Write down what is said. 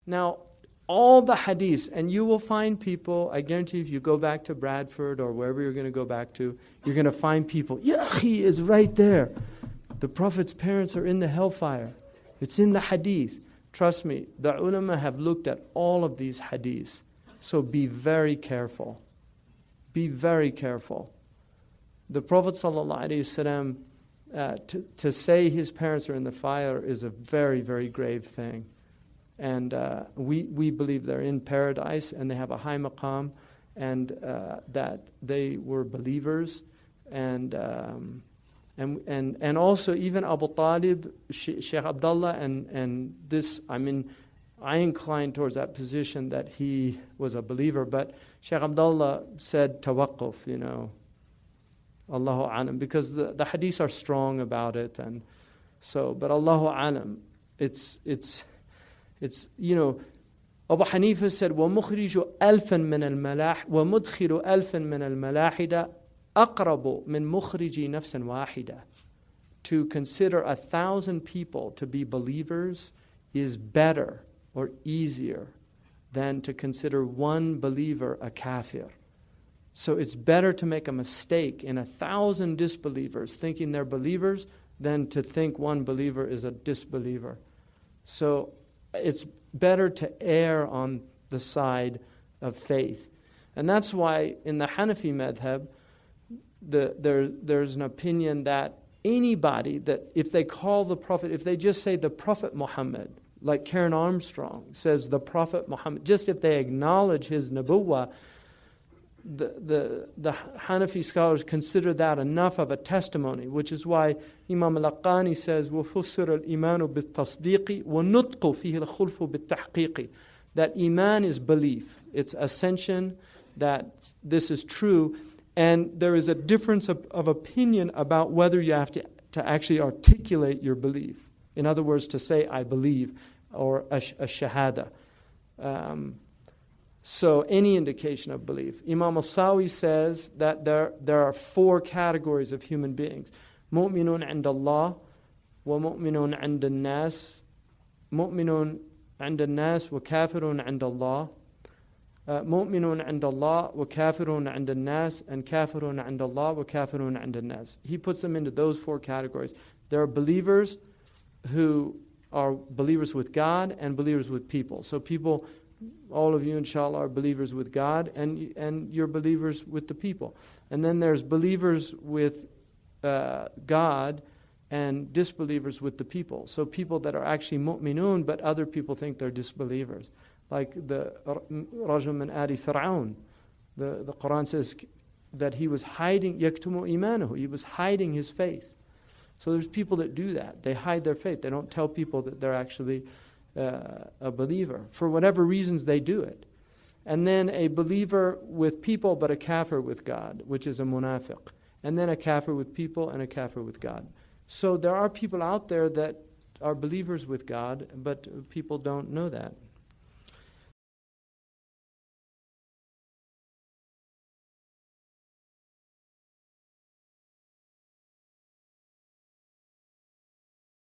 Now, all the hadiths, and you will find people, I guarantee if you go back to Bradford or wherever you're going to go back to, you're going to find people, yeah, he is right there. The Prophet's parents are in the hellfire. It's in the hadith. Trust me, the ulama have looked at all of these hadiths. So be very careful. Be very careful. The Prophet ﷺ, to say his parents are in the fire is a very, very grave thing. And we believe they're in paradise and they have a high maqam, and that they were believers. And also even Abu Talib, Sheikh Abdullah, and this, I mean, I incline towards that position that he was a believer, but Sheikh Abdullah said tawaqquf, Allahu alam, because the hadiths are strong about it, and so, but Allahu alam, it's Abu Hanifa said, وَمُخْرِجُ أَلْفًا مِنَ الْمَلَاحِ وَمُدْخِلُ أَلْفًا مِنَ الْمَلَاحِدَ أَقْرَبُ مِنْ مُخْرِجِ نَفْسٍ وَاحِدَةٍ. To consider 1,000 people to be believers is better or easier than to consider one believer a kafir. So it's better to make a mistake in 1,000 disbelievers thinking they're believers than to think one believer is a disbeliever. So it's better to err on the side of faith. And that's why in the Hanafi madhab, there's an opinion that anybody that if they call the Prophet, if they just say the Prophet Muhammad, like Karen Armstrong says the Prophet Muhammad, just if they acknowledge his nabuwah, the Hanafi scholars consider that enough of a testimony, which is why Imam al-Laqani says وَفُسِّرَ الْإِيمَانُ بِالتَّصْدِيقِ وَالنُّطْقُ فِيهِ الْخُلْفُ بِالتَّحْقِيقِ. That Iman is belief, it's ascension, that this is true, and there is a difference of opinion about whether you have to actually articulate your belief. In other words, to say, I believe, or a shahada. So any indication of belief. Imam al-Sawi says that there are 4 categories of human beings. Mu'minun 'inda Allah, wa mu'minun 'inda an-nas, mu'minun 'inda an-nas wa kafirun 'inda Allah, mu'minun 'inda Allah wa kafirun 'inda an-nas, and kafirun 'inda Allah wa kafirun 'inda an-nas. He puts them into those 4 categories. There are believers who are believers with God and believers with people. So people, all of you inshallah are believers with God, and you're believers with the people. And then there's believers with God and disbelievers with the people. So people that are actually mu'minun, but other people think they're disbelievers. Like the Rajul min Ali Fir'aun. The Quran says that he was hiding, yaktumu imanuhu, he was hiding his faith. So there's people that do that. They hide their faith. They don't tell people that they're actually a believer. For whatever reasons, they do it. And then a believer with people, but a kafir with God, which is a munafiq. And then a kafir with people and a kafir with God. So there are people out there that are believers with God, but people don't know that.